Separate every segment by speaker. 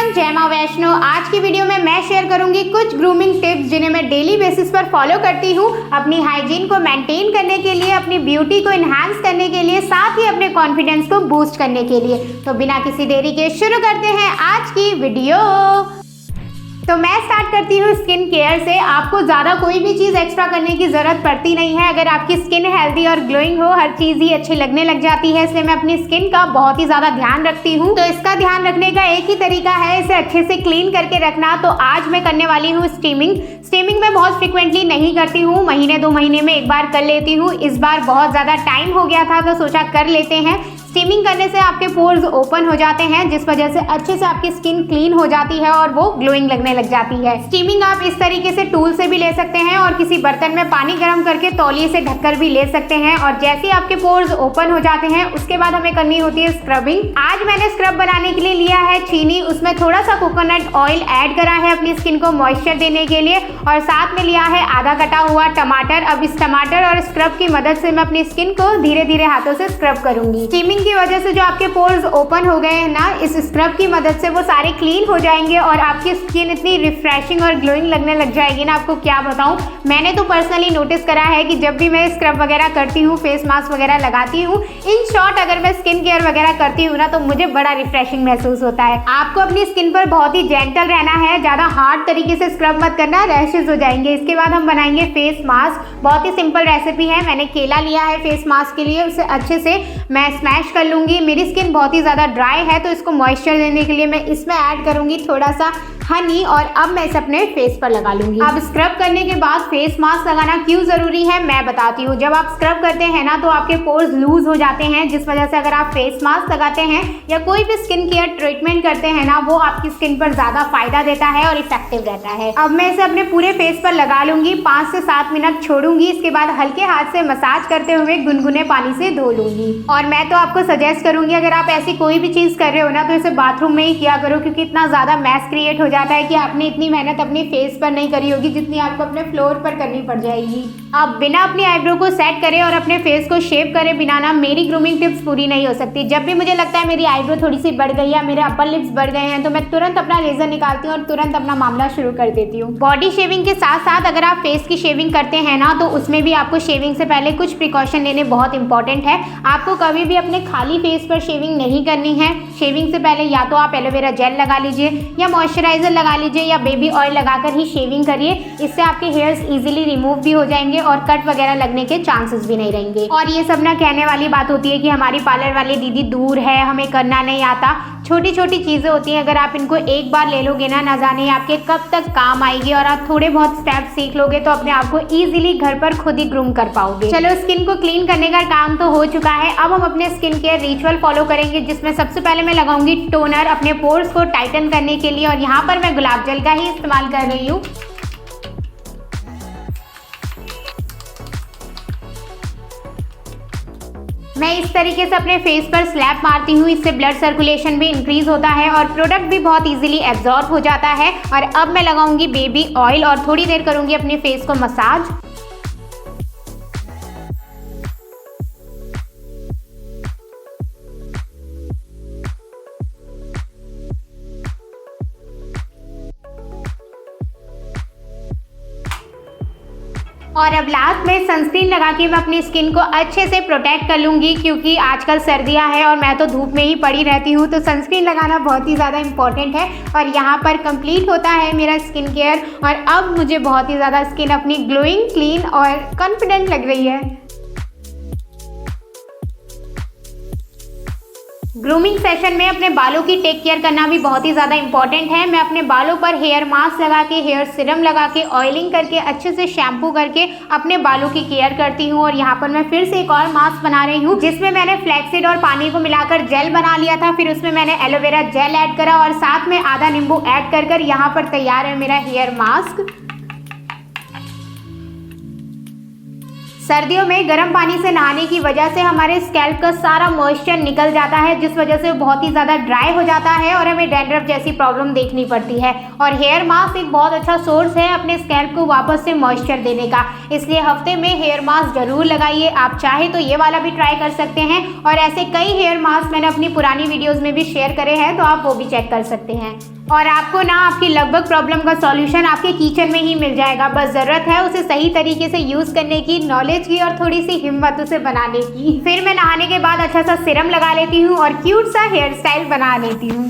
Speaker 1: Everyone, जय मां वैष्णो। आज की वीडियो में मैं शेयर करूंगी कुछ ग्रूमिंग टिप्स जिन्हें मैं डेली बेसिस पर फॉलो करती हूं अपनी हाइजीन को मेंटेन करने के लिए, अपनी ब्यूटी को इन्हांस करने के लिए, साथ ही अपने कॉन्फिडेंस को बूस्ट करने के लिए। तो बिना किसी देरी के शुरू करते हैं आज की वीडियो। तो मैं स्टार्ट करती हूँ स्किन केयर से। आपको ज़्यादा कोई भी चीज़ एक्स्ट्रा करने की ज़रूरत पड़ती नहीं है। अगर आपकी स्किन हेल्दी और ग्लोइंग हो, हर चीज़ ही अच्छी लगने लग जाती है। इसलिए मैं अपनी स्किन का बहुत ही ज़्यादा ध्यान रखती हूँ। तो इसका ध्यान रखने का एक ही तरीका है, इसे अच्छे से क्लीन करके रखना। तो आज मैं करने वाली हूँ स्टीमिंग मैं बहुत फ्रिक्वेंटली नहीं करती हूँ, महीने 2 महीने में एक बार कर लेती हूँ। इस बार बहुत ज़्यादा टाइम हो गया था तो सोचा कर लेते हैं। स्टीमिंग करने से आपके पोर्स ओपन हो जाते हैं, जिस वजह से अच्छे से आपकी स्किन क्लीन हो जाती है और वो ग्लोइंग लगने लग जाती है। स्टीमिंग आप इस तरीके से टूल से भी ले सकते हैं और किसी बर्तन में पानी गर्म करके तौलिए से ढककर भी ले सकते हैं। और जैसे ही आपके पोर्स ओपन हो जाते हैं उसके बाद हमें करनी होती है स्क्रबिंग। आज मैंने स्क्रब बनाने के लिए लिया है चीनी, उसमें थोड़ा सा कोकोनट ऑयल ऐड करा है अपनी स्किन को मॉइस्चर देने के लिए, और साथ में लिया है आधा कटा हुआ टमाटर। अब इस टमाटर और स्क्रब की मदद से मैं अपनी स्किन को धीरे धीरे हाथों से स्क्रब करूंगी। स्टीमिंग की वजह से जो आपके पोर्स ओपन हो गए हैं ना, इस स्क्रब की मदद से वो सारे क्लीन हो जाएंगे और आपकी स्किन इतनी रिफ्रेशिंग और ग्लोइंग लगने लग जाएगी ना, आपको क्या बताऊं। मैंने तो पर्सनली नोटिस करा है कि जब भी मैं स्क्रब वगैरह करती हूँ, फेस मास्क वगैरह लगाती हूँ, इन शॉर्ट अगर मैं स्किन केयर वगैरह करती हूँ ना, तो मुझे बड़ा रिफ्रेशिंग महसूस होता है। आपको अपनी स्किन पर बहुत ही जेंटल रहना है, ज्यादा हार्ड तरीके से स्क्रब मत करना, रैशेज हो जाएंगे। इसके बाद हम बनाएंगे फेस मास्क। बहुत ही सिंपल रेसिपी है। मैंने केला लिया है फेस मास्क के लिए, उसे अच्छे से मैं स्मैश कर लूंगी। मेरी स्किन बहुत ही ज़्यादा ड्राई है तो इसको मॉइस्चर देने के लिए मैं इसमें ऐड करूंगी थोड़ा सा हनी, और अब मैं इसे अपने फेस पर लगा लूंगी। अब स्क्रब करने के बाद फेस मास्क लगाना क्यों ज़रूरी है मैं बताती हूँ। जब आप स्क्रब करते हैं ना तो आपके पोर्स लूज हो जाते हैं, जिस वजह से अगर आप फेस मास्क लगाते हैं या कोई भी स्किन केयर ट्रीटमेंट करते हैं ना, वो आपकी स्किन पर ज़्यादा फायदा देता है और इफेक्टिव रहता है। अब मैं इसे अपने पूरे फेस पर लगा लूंगी, 5 से 7 मिनट छोड़ूंगी। इसके बाद हल्के हाथ से मसाज करते हुए गुनगुने पानी से धो लूंगी। और मैं तो आपको सजेस्ट करूंगी, अगर आप ऐसी कोई भी चीज़ कर रहे हो ना, तो इसे बाथरूम में ही किया करो, क्योंकि इतना ज़्यादा मैस क्रिएट हो जाता है कि आपने इतनी मेहनत अपने फेस पर नहीं करी होगी जितनी आपको अपने फ्लोर पर करनी पड़ जाएगी। आप बिना अपनी आईब्रो को सेट करे और अपने फेस को शेप करे बिना ना मेरी ग्रूमिंग टिप्स पूरी नहीं हो सकती। जब भी मुझे लगता है मेरी आईब्रो थोड़ी सी बढ़ गई है, मेरे अपर लिप्स बढ़ गए हैं, तो मैं तुरंत अपना लेजर निकालती हूँ और तुरंत अपना मामला शुरू कर देती हूँ। बॉडी शेविंग के साथ साथ अगर आप फेस की शेविंग करते हैं ना, तो उसमें भी आपको शेविंग से पहले कुछ प्रिकॉशन लेने बहुत इंपॉर्टेंट है। आपको कभी भी अपने खाली फेस पर शेविंग नहीं करनी है। शेविंग से पहले या तो आप एलोवेरा जेल लगा लीजिए या मॉइस्चराइजर लगा लीजिए या बेबी ऑयल लगाकर ही शेविंग करिए। इससे आपके हेयर्स इजीली रिमूव भी हो जाएंगे और कट वगैरह लगने के चांसेस भी नहीं रहेंगे। और ये सब ना कहने वाली बात होती है कि हमारी पार्लर वाली दीदी दूर है, हमें करना नहीं आता। छोटी छोटी चीज़ें होती हैं, अगर आप इनको एक बार ले लोगे ना जाने आपके कब तक काम आएगी। और आप थोड़े बहुत स्टेप्स सीख लोगे तो अपने आप को ईजिली घर पर खुद ही ग्रूम कर पाओगे। चलो, स्किन को क्लीन करने का काम तो हो चुका है। अब हम अपने स्किन केयर रिचुअल फॉलो करेंगे, जिसमें सबसे पहले मैं लगाऊंगी टोनर अपने पोर्स को टाइटन करने के लिए। और यहाँ पर मैं गुलाब जल का ही इस्तेमाल कर रही हूँ। मैं इस तरीके से अपने फेस पर स्लैप मारती हूँ, इससे ब्लड सर्कुलेशन भी इंक्रीज होता है और प्रोडक्ट भी बहुत इजीली एब्जॉर्ब हो जाता है। और अब मैं लगाऊंगी बेबी ऑयल और थोड़ी देर करूंगी अपने फेस को मसाज। और अब लास्ट में सनस्क्रीन लगा के मैं अपनी स्किन को अच्छे से प्रोटेक्ट कर लूँगी, क्योंकि आजकल सर्दियाँ हैं और मैं तो धूप में ही पड़ी रहती हूँ। तो सनस्क्रीन लगाना बहुत ही ज़्यादा इंपॉर्टेंट है। और यहाँ पर कंप्लीट होता है मेरा स्किन केयर। और अब मुझे बहुत ही ज़्यादा स्किन अपनी ग्लोइंग, क्लीन और कॉन्फिडेंट लग रही है। ग्रूमिंग सेशन में अपने बालों की टेक केयर करना भी बहुत ही ज़्यादा इंपॉर्टेंट है। मैं अपने बालों पर हेयर मास्क लगा के, हेयर सीरम लगा के, ऑयलिंग करके, अच्छे से शैम्पू करके अपने बालों की केयर करती हूँ। और यहाँ पर मैं फिर से एक और मास्क बना रही हूँ, जिसमें मैंने फ्लैक्सीड और पानी को मिलाकर जेल बना लिया था। फिर उसमें मैंने एलोवेरा जेल ऐड करा और साथ में आधा नींबू ऐड कर यहाँ पर तैयार है मेरा हेयर मास्क। सर्दियों में गर्म पानी से नहाने की वजह से हमारे स्कैल्प का सारा मॉइस्चर निकल जाता है, जिस वजह से बहुत ही ज़्यादा ड्राई हो जाता है और हमें डैंड्रफ जैसी प्रॉब्लम देखनी पड़ती है। और हेयर मास्क एक बहुत अच्छा सोर्स है अपने स्कैल्प को वापस से मॉइस्चर देने का, इसलिए हफ्ते में हेयर मास्क जरूर लगाइए। आप चाहे तो ये वाला भी ट्राई कर सकते हैं, और ऐसे कई हेयर मास्क मैंने अपनी पुरानी वीडियोज़ में भी शेयर करे हैं, तो आप वो भी चेक कर सकते हैं। और आपको ना आपकी लगभग प्रॉब्लम का सॉल्यूशन आपके किचन में ही मिल जाएगा। बस ज़रूरत है उसे सही तरीके से यूज़ करने की, नॉलेज की और थोड़ी सी हिम्मत उसे बनाने की। फिर मैं नहाने के बाद अच्छा सा सीरम लगा लेती हूँ और क्यूट सा हेयर स्टाइल बना लेती हूँ।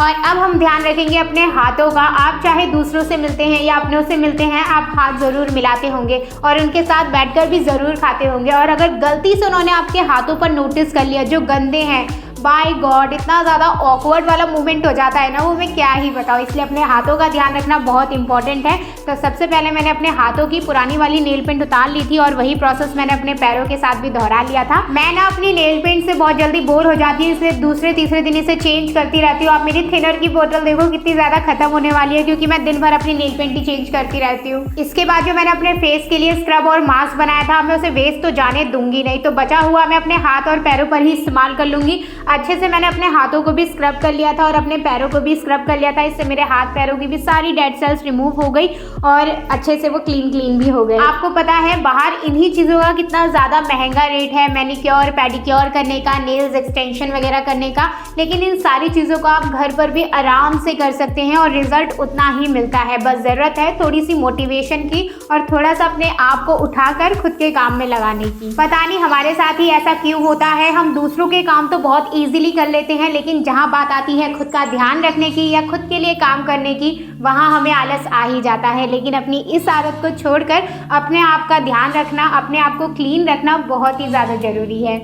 Speaker 1: और अब हम ध्यान रखेंगे अपने हाथों का। आप चाहे दूसरों से मिलते हैं या अपनों से मिलते हैं, आप हाथ ज़रूर मिलाते होंगे और उनके साथ बैठकर भी ज़रूर खाते होंगे। और अगर गलती से उन्होंने आपके हाथों पर नोटिस कर लिया जो गंदे हैं, बाय गॉड इतना ज़्यादा ऑकवर्ड वाला मोमेंट हो जाता है ना, वो मैं क्या ही बताऊँ। इसलिए अपने हाथों का ध्यान रखना बहुत इंपॉर्टेंट है। तो सबसे पहले मैंने अपने हाथों की पुरानी वाली नेल पेंट उतार ली थी और वही प्रोसेस मैंने अपने पैरों के साथ भी दोहरा लिया था। मैं ना अपनी नेल पेंट से बहुत जल्दी बोर हो जाती हूँ, इसलिए दूसरे तीसरे दिन इसे चेंज करती रहती हूँ। आप मेरी थिनर की बोतल देखो कितनी ज़्यादा खत्म होने वाली है, क्योंकि मैं दिन भर अपनी नेल पेंट ही चेंज करती रहती हूँ। इसके बाद जो मैंने अपने फेस के लिए स्क्रब और मास्क बनाया था, मैं उसे वेस्ट तो जाने दूंगी नहीं, तो बचा हुआ मैं अपने हाथ और पैरों पर ही इस्तेमाल कर लूंगी। अच्छे से मैंने अपने हाथों को भी स्क्रब कर लिया था और अपने पैरों को भी स्क्रब कर लिया था। इससे मेरे हाथ पैरों की भी सारी डेड सेल्स रिमूव हो गई और अच्छे से वो क्लीन भी हो गए। आपको पता है बाहर इन्हीं चीज़ों का कितना ज़्यादा महंगा रेट है, मैनिक्योर पेडिक्योर करने का, नेल्स एक्सटेंशन वगैरह करने का, लेकिन इन सारी चीज़ों को आप घर पर भी आराम से कर सकते हैं और रिजल्ट उतना ही मिलता है। बस ज़रूरत है थोड़ी सी मोटिवेशन की और थोड़ा सा अपने आप को उठाकर खुद के काम में लगाने की। पता नहीं हमारे साथ ही ऐसा क्यों होता है, हम दूसरों के काम तो बहुत ईजिली कर लेते हैं, लेकिन जहाँ बात आती है खुद का ध्यान रखने की या खुद के लिए काम करने की, वहाँ हमें आलस आ ही जाता है। लेकिन अपनी इस आदत को छोड़कर अपने आप का ध्यान रखना, अपने आप को क्लीन रखना बहुत ही ज़्यादा ज़रूरी है।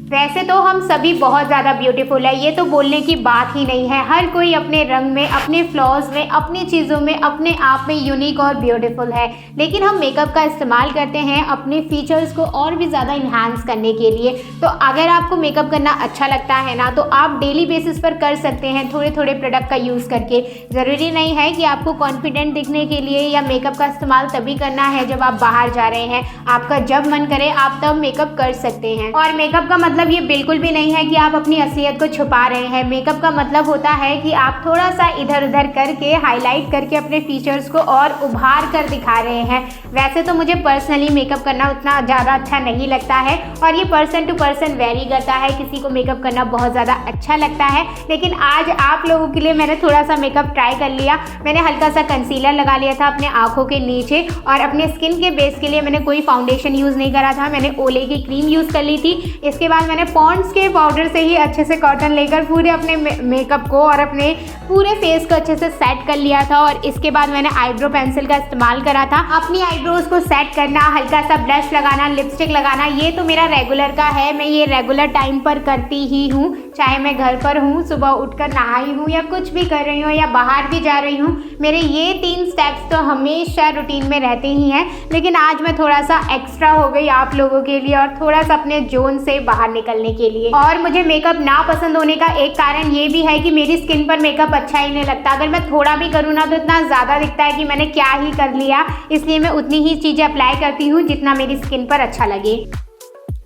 Speaker 1: वैसे तो हम सभी बहुत ज़्यादा ब्यूटीफुल है, ये तो बोलने की बात ही नहीं है। हर कोई अपने रंग में, अपने फ्लॉज में, अपनी चीज़ों में अपने आप में यूनिक और ब्यूटीफुल है। लेकिन हम मेकअप का इस्तेमाल करते हैं अपने फीचर्स को और भी ज़्यादा इन्हांस करने के लिए। तो अगर आपको मेकअप करना अच्छा लगता है ना, तो आप डेली बेसिस पर कर सकते हैं थोड़े थोड़े प्रोडक्ट का यूज़ करके। ज़रूरी नहीं है कि आपको कॉन्फिडेंट दिखने के लिए या मेकअप का इस्तेमाल तभी करना है जब आप बाहर जा रहे हैं। आपका जब मन करे आप तब मेकअप कर सकते हैं। और मेकअप का मतलब ये बिल्कुल भी नहीं है कि आप अपनी असलियत को छुपा रहे हैं। मेकअप का मतलब होता है कि आप थोड़ा सा इधर उधर करके हाईलाइट करके अपने फीचर्स को और उभार कर दिखा रहे हैं। वैसे तो मुझे पर्सनली मेकअप करना उतना ज़्यादा अच्छा नहीं लगता है और ये पर्सन टू पर्सन वेरी करता है। किसी को मेकअप करना बहुत ज़्यादा अच्छा लगता है, लेकिन आज आप लोगों के लिए मैंने थोड़ा सा मेकअप ट्राई कर लिया। मैंने हल्का सा कंसीलर लगा लिया था अपने आँखों के नीचे और अपने स्किन के बेस के लिए मैंने कोई फाउंडेशन यूज़ नहीं करा था। मैंने ओले की क्रीम यूज़ कर ली थी। इसके बाद मैंने पॉन्ड्स के पाउडर से ही अच्छे से कॉटन लेकर पूरे अपने मेकअप को और अपने पूरे फेस को अच्छे से सेट कर लिया था। और इसके बाद मैंने आईब्रो पेंसिल का इस्तेमाल करा था। अपनी आईब्रोज को सेट करना, हल्का सा ब्लश लगाना, लिपस्टिक लगाना, ये तो मेरा रेगुलर का है। मैं ये रेगुलर टाइम पर करती ही हूँ, चाहे मैं घर पर हूँ, सुबह उठकर नहाई हूँ या कुछ भी कर रही हूँ या बाहर भी जा रही हूँ। मेरे ये 3 स्टेप्स तो हमेशा रूटीन में रहते ही हैं, लेकिन आज मैं थोड़ा सा एक्स्ट्रा हो गई आप लोगों के लिए और थोड़ा सा अपने जोन से बाहर निकलने के लिए। और मुझे मेकअप ना पसंद होने का एक कारण ये भी है कि मेरी स्किन पर मेकअप अच्छा ही नहीं लगता। अगर मैं थोड़ा भी करूँ ना तो इतना ज़्यादा दिखता है कि मैंने क्या ही कर लिया। इसलिए मैं उतनी ही चीज़ें अप्लाई करती हूँ जितना मेरी स्किन पर अच्छा लगे।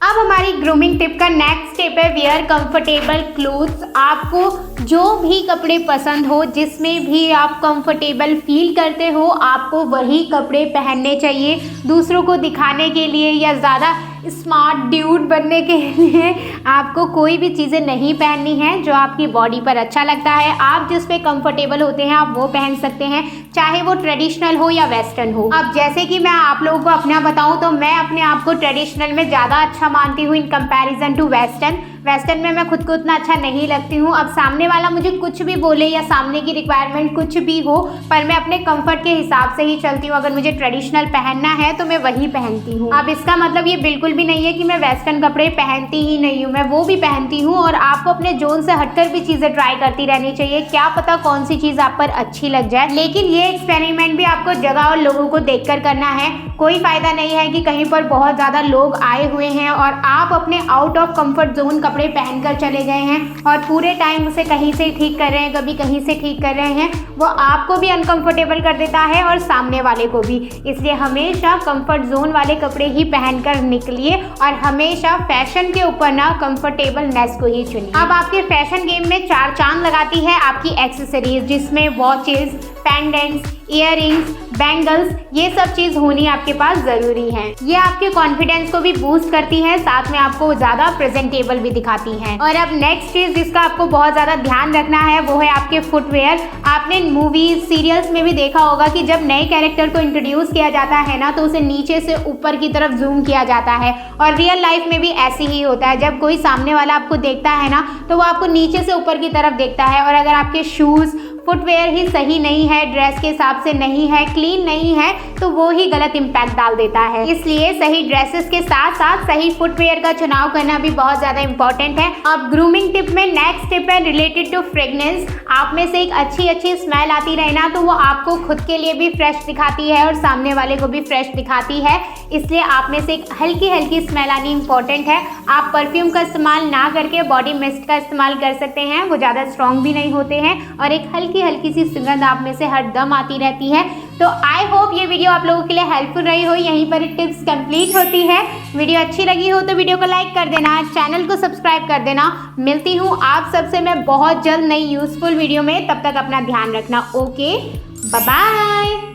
Speaker 1: अब हमारी ग्रूमिंग टिप का नेक्स्ट स्टेप है वेयर कंफर्टेबल क्लोथ्स। आपको जो भी कपड़े पसंद हो, जिसमें भी आप कंफर्टेबल फील करते हो, आपको वही कपड़े पहनने चाहिए। दूसरों को दिखाने के लिए या ज़्यादा स्मार्ट ड्यूड बनने के लिए आपको कोई भी चीज़ें नहीं पहननी है। जो आपकी बॉडी पर अच्छा लगता है, आप जिस पे कंफर्टेबल होते हैं, आप वो पहन सकते हैं, चाहे वो ट्रेडिशनल हो या वेस्टर्न हो। अब जैसे कि मैं आप लोगों को अपना बताऊं तो मैं अपने आप को ट्रेडिशनल में ज़्यादा अच्छा मानती हूँ इन कंपैरिजन टू वेस्टर्न। वेस्टर्न में मैं खुद को उतना अच्छा नहीं लगती हूँ। अब सामने वाला मुझे कुछ भी बोले या सामने की रिक्वायरमेंट कुछ भी हो, पर मैं अपने कंफर्ट के हिसाब से ही चलती हूँ। अगर मुझे ट्रेडिशनल पहनना है तो मैं वही पहनती हूँ। अब इसका मतलब ये बिल्कुल भी नहीं है कि मैं वेस्टर्न कपड़े पहनती ही नहीं हूँ, मैं वो भी पहनती हूँ। और आपको अपने जोन से हटकर भी चीज़ें ट्राई करती रहनी चाहिए। क्या पता कौन सी चीज़ आप पर अच्छी लग जाए। लेकिन ये एक्सपेरिमेंट भी आपको जगह और लोगों को देखकर करना है। कोई फ़ायदा नहीं है कि कहीं पर बहुत ज़्यादा लोग आए हुए हैं और आप अपने आउट ऑफ कंफर्ट जोन कपड़े पहनकर चले गए हैं और पूरे टाइम उसे कहीं से ठीक कर रहे हैं, कभी कहीं से ठीक कर रहे हैं। वो आपको भी अनकंफर्टेबल कर देता है और सामने वाले को भी। इसलिए हमेशा कंफर्ट जोन वाले कपड़े ही पहनकर निकलिए और हमेशा फैशन के ऊपर ना कंफर्टेबलनेस को ही चुनिए। अब आपके फैशन गेम में 4 चांद लगाती है आपकी एक्सेसरीज, जिसमें वॉचेस, पेंडेंट्स, इयररिंग्स, बैंगल्स, ये सब चीज़ होनी आपके पास ज़रूरी है। ये आपके कॉन्फिडेंस को भी बूस्ट करती है, साथ में आपको ज़्यादा प्रेजेंटेबल भी दिखाती है। और अब नेक्स्ट चीज़ जिसका आपको बहुत ज़्यादा ध्यान रखना है वो है आपके फुटवेयर। आपने मूवीज सीरियल्स में भी देखा होगा कि जब नए कैरेक्टर को इंट्रोड्यूस किया जाता है ना तो उसे नीचे से ऊपर की तरफ जूम किया जाता है, और रियल लाइफ में भी ऐसे ही होता है। जब कोई सामने वाला आपको देखता है ना तो वो आपको नीचे से ऊपर की तरफ देखता है, और अगर आपके शूज़ फुटवेयर ही सही नहीं है, ड्रेस के हिसाब से नहीं है, क्लीन नहीं है, तो वो ही गलत इम्पैक्ट डाल देता है। इसलिए सही ड्रेसेस के साथ साथ सही फुटवेयर का चुनाव करना भी बहुत ज़्यादा इंपॉर्टेंट है। अब ग्रूमिंग टिप में नेक्स्ट टिप है रिलेटेड टू फ्रेग्रेंस। आप में से एक अच्छी स्मेल आती रहे ना तो वो आपको खुद के लिए भी फ्रेश दिखाती है और सामने वाले को भी फ्रेश दिखाती है। इसलिए आप में से एक हल्की स्मेल आनी इंपॉर्टेंट है। आप परफ्यूम का इस्तेमाल ना करके बॉडी मिस्ट का इस्तेमाल कर सकते हैं, वो ज़्यादा स्ट्रॉन्ग भी नहीं होते हैं और एक हल्की सी सुगंध आप में से हरदम आती रहती है। तो आई होप ये वीडियो आप लोगों के लिए हेल्पफुल रही हो। यहीं पर टिप्स कंप्लीट होती है। वीडियो अच्छी लगी हो तो वीडियो को लाइक कर देना, चैनल को सब्सक्राइब कर देना। मिलती हूँ आप सबसे मैं बहुत जल्द नई यूजफुल वीडियो में, तब तक अपना ध्यान रखना। Okay, bye bye.